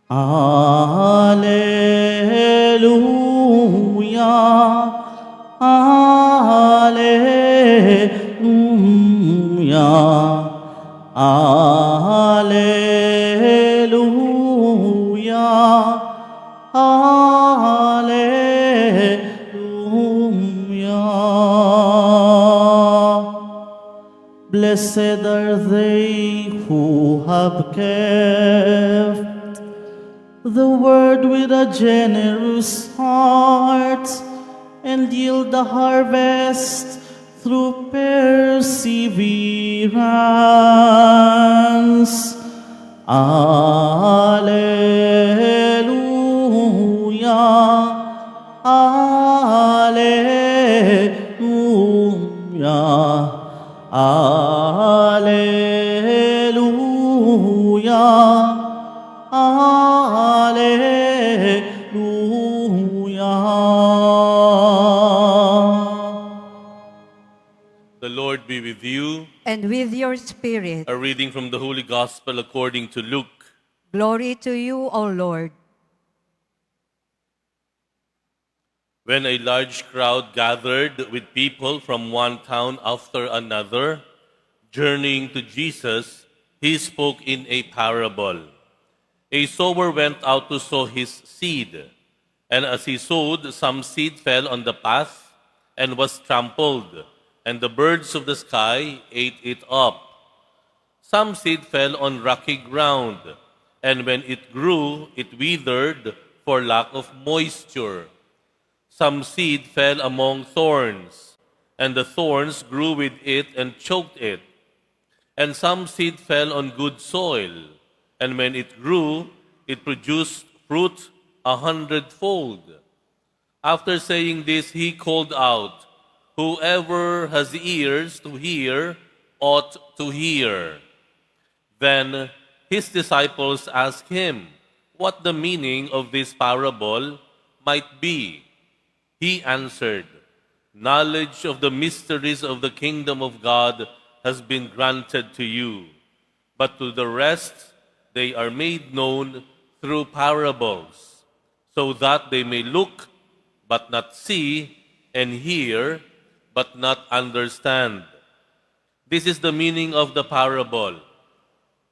Alleluia, Alleluia, Alleluia, Alleluia. Blessed are they who have kept the word with a generous heart and yield the harvest through perseverance. Alleluia, Alleluia, Alleluia, Alleluia. The Lord be with you. And with your spirit. A reading from the Holy Gospel according to Luke. Glory to you, O Lord. When a large crowd gathered with people from one town after another, journeying to Jesus, he spoke in a parable. A sower went out to sow his seed, and as he sowed, some seed fell on the path and was trampled, and the birds of the sky ate it up. Some seed fell on rocky ground, and when it grew, it withered for lack of moisture. Some seed fell among thorns, and the thorns grew with it and choked it. And some seed fell on good soil, and when it grew, it produced fruit 100-fold. After saying this, he called out, "Whoever has ears to hear ought to hear." Then his disciples asked him what the meaning of this parable might be. He answered, "Knowledge of the mysteries of the kingdom of God has been granted to you, but to the rest they are made known through parables, so that they may look but not see, and hear but not understand." This is the meaning of the parable.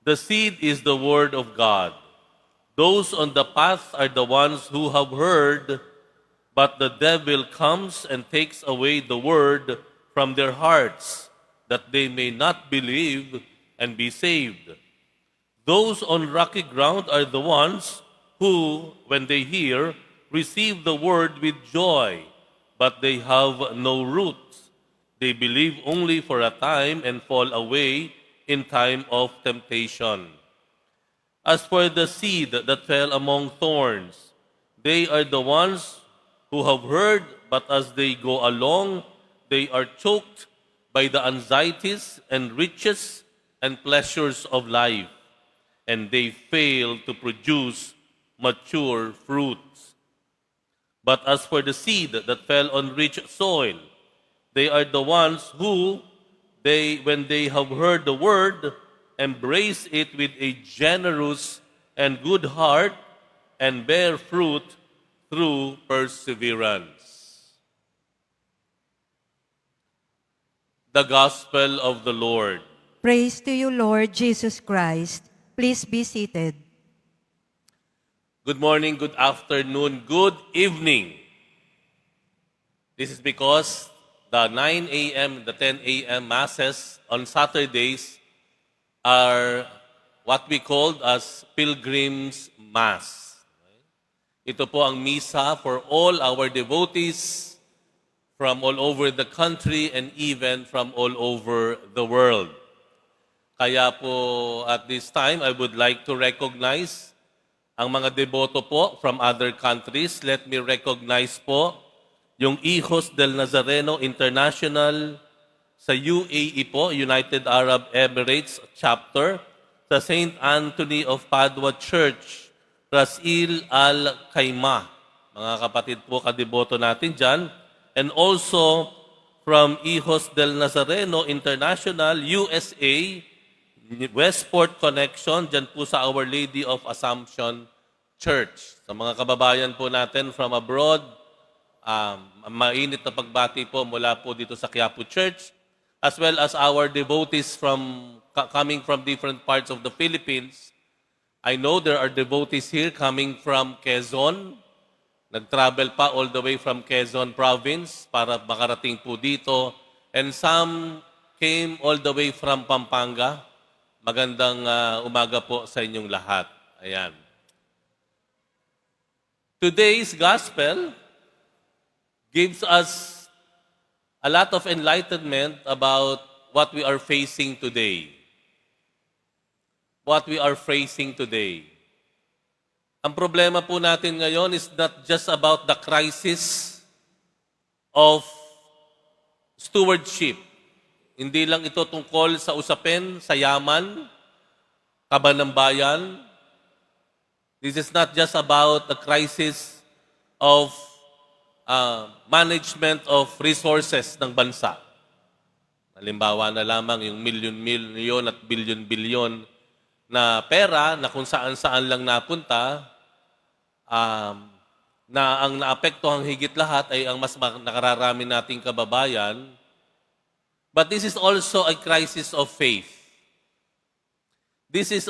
The seed is the word of God. Those on the path are the ones who have heard, but the devil comes and takes away the word from their hearts, that they may not believe and be saved. Those on rocky ground are the ones who, when they hear, receive the word with joy, but they have no roots. They believe only for a time and fall away in time of temptation. As for the seed that fell among thorns, they are the ones who have heard, but as they go along, they are choked by the anxieties and riches and pleasures of life, and they fail to produce mature fruits. But as for the seed that fell on rich soil, they are the ones who, when they have heard the word, embrace it with a generous and good heart and bear fruit through perseverance. The Gospel of the Lord. Praise to you, Lord Jesus Christ. Please be seated. Good morning, good afternoon, good evening. This is because the 9 a.m., the 10 a.m. masses on Saturdays are what we call as Pilgrim's Mass. Ito po ang misa for all our devotees from all over the country and even from all over the world. Kaya po at this time, I would like to recognize ang mga deboto po from other countries. Let me recognize po yung Hijos del Nazareno International sa UAE po, United Arab Emirates Chapter, sa St. Anthony of Padua Church, Rasil Al Khaimah. Mga kapatid po, kadeboto natin dyan. And also from Hijos del Nazareno International, USA, Westport Connection, dyan po sa Our Lady of Assumption Church. Sa mga kababayan po natin from abroad, mainit na pagbati po mula po dito sa Quiapo Church, as well as our devotees coming from different parts of the Philippines. I know there are devotees here coming from Quezon. Nag-travel pa all the way from Quezon province para makarating po dito. And some came all the way from Pampanga. Magandang umaga po sa inyong lahat. Ayan. Today's gospel gives us a lot of enlightenment about what we are facing today. What we are facing today. Ang problema po natin ngayon is not just about the crisis of stewardship. Hindi lang ito tungkol sa usapin, sa yaman, kaban ng bayan. This is not just about the crisis of management of resources ng bansa. Halimbawa na lamang yung milyon at bilyon na pera na kung saan-saan lang napunta, na ang naapektuhang higit lahat ay ang mas nakararami nating kababayan. But this is also a crisis of faith. This is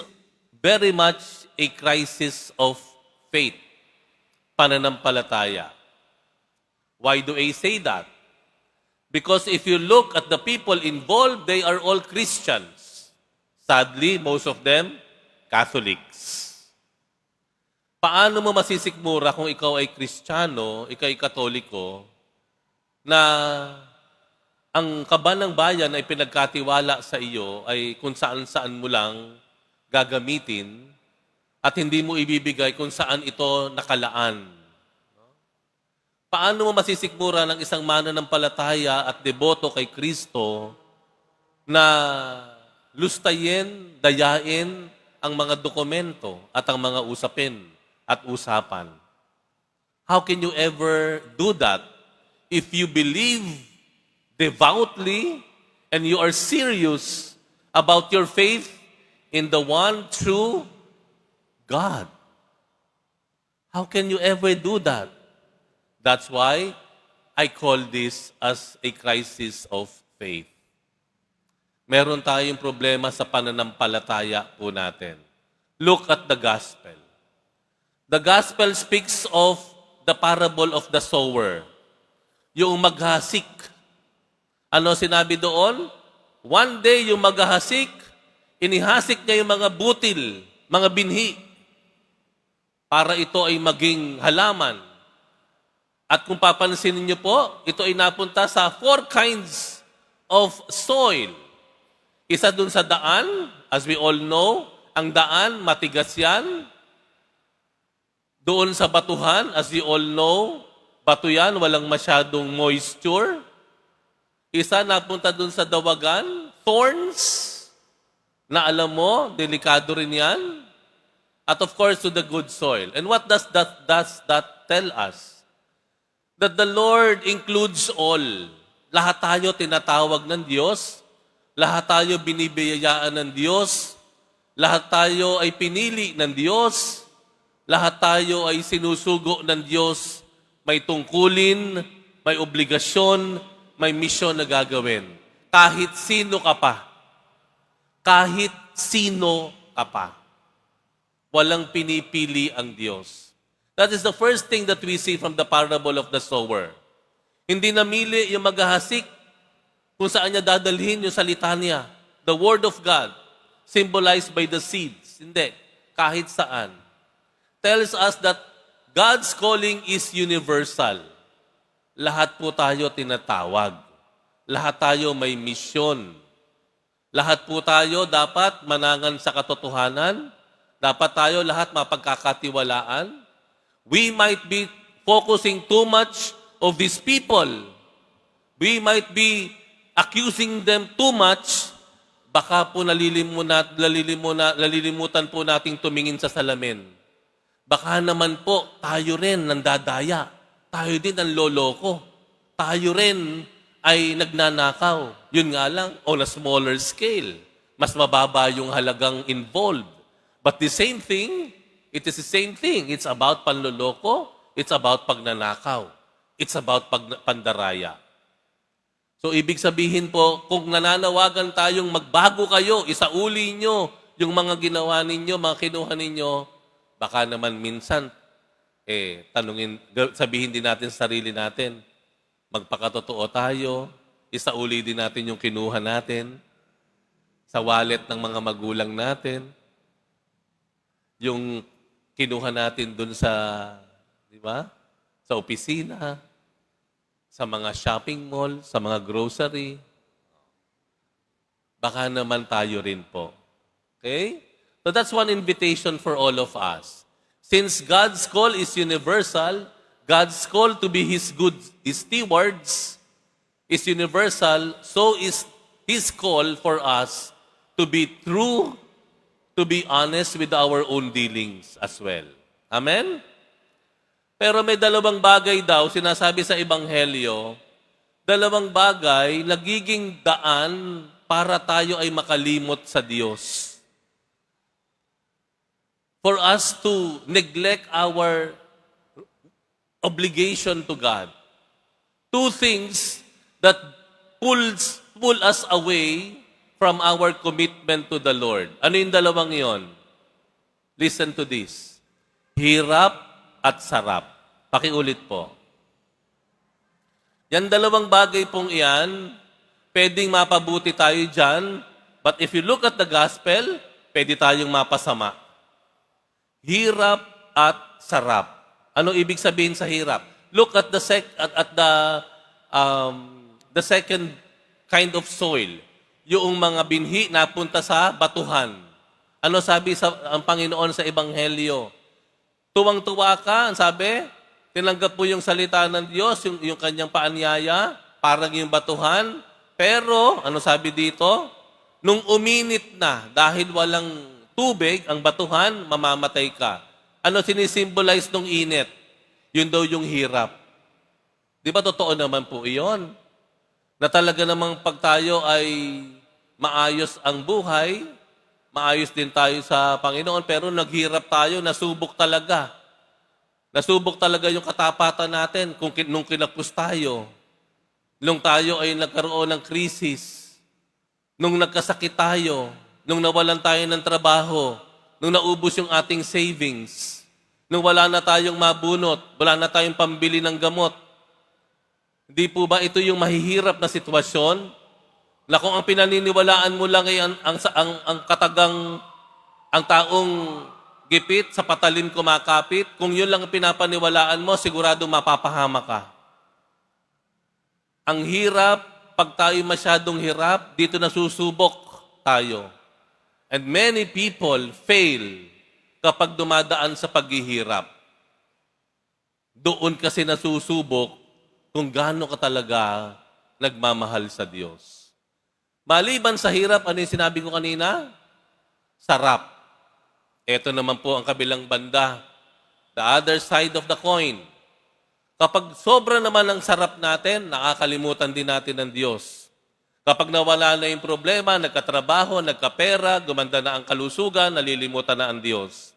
very much a crisis of faith, pananampalataya. Why do I say that? Because if you look at the people involved, they are all Christians. Sadly, most of them, Catholics. Paano mo masisikmura kung ikaw ay Kristiyano, ikaw ay Katoliko, na ang kaban ng bayan ay pinagkatiwala sa iyo ay kung saan-saan mo lang gagamitin at hindi mo ibibigay kung saan ito nakalaan. Paano mo masisikmura ng isang mananampalataya at deboto kay Kristo na lustayin, dayain ang mga dokumento at ang mga usapin at usapan? How can you ever do that if you believe devoutly and you are serious about your faith in the one true God? How can you ever do that? That's why I call this as a crisis of faith. Meron tayong problema sa pananampalataya po natin. Look at the gospel. The gospel speaks of the parable of the sower. Yung maghasik. Ano sinabi doon? One day yung maghahasik, inihasik niya yung mga butil, mga binhi, para ito ay maging halaman. At kung papansinin niyo po, ito ay napunta sa 4 kinds of soil. Isa dun sa daan, as we all know, ang daan, matigas yan. Doon sa batuhan, as we all know, bato yan, walang masyadong moisture. Isa napunta dun sa dawagan, thorns, na alam mo, delikado rin yan. At of course, to the good soil. And what does that tell us? That the Lord includes all. Lahat tayo tinatawag ng Diyos. Lahat tayo binibiyayaan ng Diyos. Lahat tayo ay pinili ng Diyos. Lahat tayo ay sinusugo ng Diyos. May tungkulin, may obligasyon, may misyon na gagawin. Kahit sino ka pa. Kahit sino ka pa. Walang pinipili ang Diyos. That is the first thing that we see from the parable of the sower. Hindi namili yung maghahasik kung saan niya dadalhin yung salita niya. The Word of God, symbolized by the seeds. Hindi. Kahit saan. Tells us that God's calling is universal. Lahat po tayo tinatawag. Lahat tayo may misyon. Lahat po tayo dapat manangan sa katotohanan. Dapat tayo lahat mapagkakatiwalaan. We might be focusing too much of these people. We might be accusing them too much. Baka po nalilimutan po nating tumingin sa salamin. Baka naman po tayo rin nandadaya. Tayo din ang loloko. Tayo rin ay nagnanakaw. Yun nga lang, on a smaller scale. Mas mababa yung halagang involved. But the same thing It is the same thing. It's about panloloko. It's about pagnanakaw. It's about pandaraya. So, ibig sabihin po, kung nananawagan tayong magbago kayo, isauli nyo yung mga ginawa ninyo, mga kinuha ninyo, baka naman minsan, sabihin din natin sa sarili natin, magpakatotoo tayo, isauli din natin yung kinuha natin, sa wallet ng mga magulang natin, yung kinuha natin dun sa, di ba? Sa opisina, sa mga shopping mall, sa mga grocery. Baka naman tayo rin po. Okay? So that's one invitation for all of us. Since God's call is universal, God's call to be His stewards is universal, so is His call for us to be true, to be honest with our own dealings as well. Amen? Pero may dalawang bagay daw, sinasabi sa Ebanghelyo, dalawang bagay, nagiging daan para tayo ay makalimot sa Diyos. For us to neglect our obligation to God. Two things that pull us away from our commitment to the Lord. Ano yung dalawang yon? Listen to this. Hirap at sarap. Pakiulit po. Yan dalawang bagay pong iyan, pwedeng mapabuti tayo dyan, but if you look at the gospel, pwede tayong mapasama. Hirap at sarap. Ano ibig sabihin sa hirap? Look at the second kind of soil. Yung mga binhi na punta sa batuhan. Ano sabi ang Panginoon sa Ebanghelyo? Tuwang-tuwa ka, ang sabi, tinanggap po yung salita ng Diyos, yung kanyang paanyaya, parang yung batuhan. Pero, ano sabi dito? Nung uminit na, dahil walang tubig, ang batuhan, mamamatay ka. Ano sinisimbolize nung init? Yun daw yung hirap. Di ba totoo naman po iyon? Na talaga namang pag tayo ay maayos ang buhay, maayos din tayo sa Panginoon, pero naghirap tayo, nasubok talaga. Nasubok talaga yung katapatan natin nung kinapos tayo. Nung tayo ay nagkaroon ng krisis. Nung nagkasakit tayo. Nung nawalan tayo ng trabaho. Nung naubos yung ating savings. Nung wala na tayong mabunot. Wala na tayong pambili ng gamot. Hindi po ba ito yung mahihirap na sitwasyon? Na kung ang pinaniniwalaan mo lang ay ang katagang, ang taong gipit, sa patalim kumakapit, kung yun lang ang pinapaniwalaan mo, sigurado mapapahama ka. Ang hirap, pag tayo masyadong hirap, dito nasusubok tayo. And many people fail kapag dumadaan sa paghihirap. Doon kasi nasusubok kung gaano ka talaga nagmamahal sa Diyos. Maliban sa hirap, ano yung sinabi ko kanina? Sarap. Ito naman po ang kabilang banda. The other side of the coin. Kapag sobra naman ang sarap natin, nakakalimutan din natin ng Diyos. Kapag nawala na yung problema, nagkatrabaho, nagkapera, gumanda na ang kalusugan, nalilimutan na ang Diyos.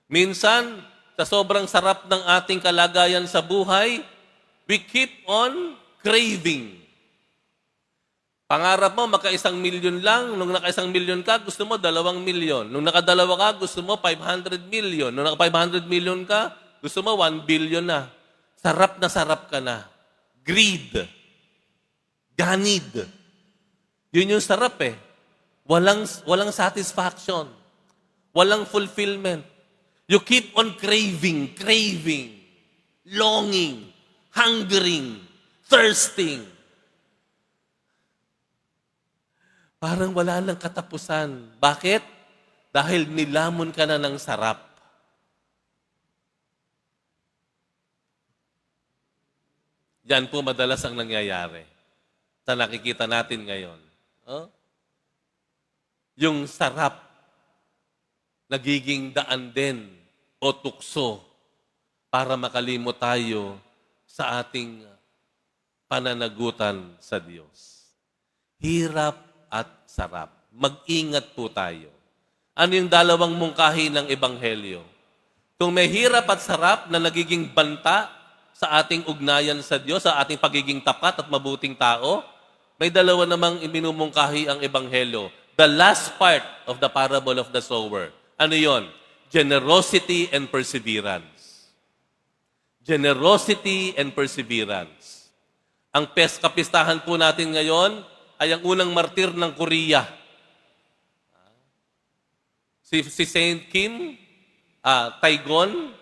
Minsan, sa sobrang sarap ng ating kalagayan sa buhay, we keep on craving. Pangarap mo, magka-1 milyon lang. Nung naka-1 milyon ka, gusto mo 2 milyon. Nung nakadalawa ka, gusto mo 500 million. Nung naka-500 million ka, gusto mo 1 billion na. Sarap na sarap ka na. Greed. Ganid. Yun yung sarap eh. Walang satisfaction. Walang fulfillment. You keep on craving, longing, hungering, thirsting. Parang wala nang katapusan. Bakit? Dahil nilamon ka na ng sarap. Yan po madalas ang nangyayari sa nakikita natin ngayon. Yung sarap, nagiging daan din o tukso para makalimot tayo sa ating pananagutan sa Diyos. Hirap at sarap. Mag-ingat po tayo. Ano yung dalawang mungkahi ng Ebanghelyo? Kung may hirap at sarap na nagiging banta sa ating ugnayan sa Diyos, sa ating pagiging tapat at mabuting tao, may dalawa namang iminumungkahi ang Ebanghelyo. The last part of the parable of the sower. Ano yon? Generosity and perseverance. Generosity and perseverance. Ang kapistahan po natin ngayon ay ang unang martir ng Korea. Si Saint Kim, Taigon,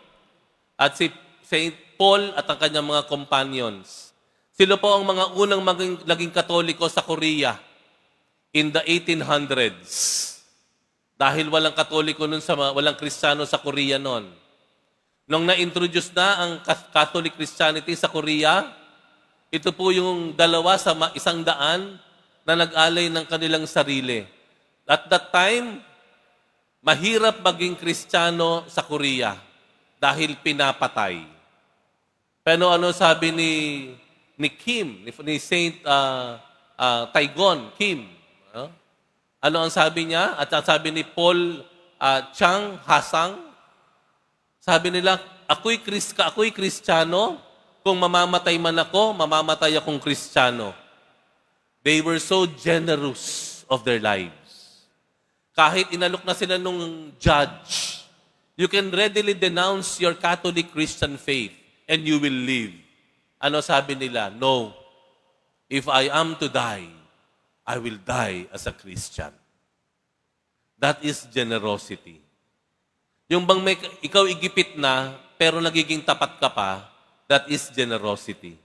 at si Saint Paul at ang kanyang mga companions. Sila po ang mga unang naging Katoliko sa Korea in the 1800s. Dahil walang Katoliko nun, walang Kristiyano sa Korea noon. Nung na-introduce na ang Catholic Christianity sa Korea, ito po yung dalawa sa 100 na nag-alay ng kanilang sarili. At that time, mahirap maging Kristiyano sa Korea dahil pinapatay. Pero ano sabi ni Kim, ni Saint Taigon, Kim? Ano ang sabi niya? At ang sabi ni Paul Chang Hasang, sabi nila, ako'y Kristiyano, kung mamamatay man ako, mamamatay akong Kristiyano. They were so generous of their lives. Kahit inalok na sila nung judge, you can readily denounce your Catholic Christian faith and you will live. Ano sabi nila? No. If I am to die, I will die as a Christian. That is generosity. Yung bang ikaw igipit na, pero nagiging tapat ka pa, that is generosity.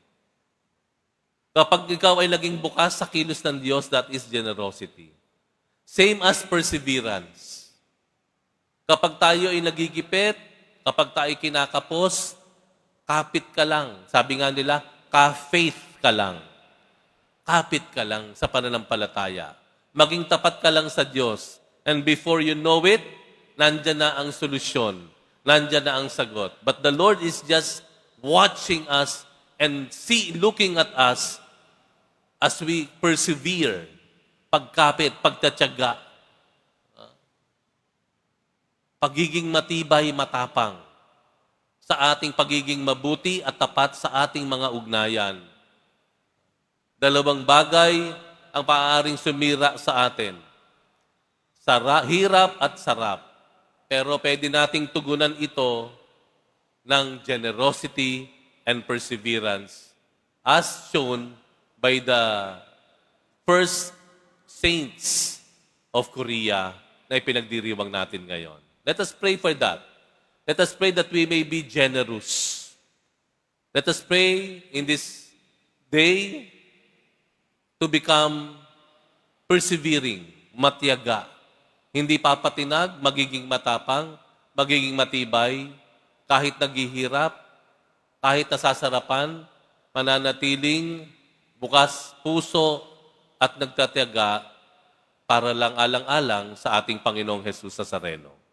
Kapag ikaw ay naging bukas sa kilos ng Diyos, that is generosity. Same as perseverance. Kapag tayo ay nagigipit, kapag tayo ay kinakapos, kapit ka lang. Sabi nga nila, ka-faith ka lang. Kapit ka lang sa pananampalataya. Maging tapat ka lang sa Diyos. And before you know it, nandyan na ang solusyon. Nandyan na ang sagot. But the Lord is just watching us and looking at us as we persevere, pagkapit, pagtatyaga, pagiging matibay, matapang sa ating pagiging mabuti at tapat sa ating mga ugnayan. Dalawang bagay ang paaaring sumira sa atin. Hirap at sarap. Pero pwede nating tugunan ito ng generosity and perseverance as shown by the first saints of Korea na ipinagdiriwang natin ngayon. Let us pray for that. Let us pray that we may be generous. Let us pray in this day to become persevering, matiyaga. Hindi papatinag, magiging matapang, magiging matibay, kahit naghihirap, kahit nasasarapan, mananatiling bukas puso at nagtatiyaga para lang alang-alang sa ating Panginoong Jesus Nazareno.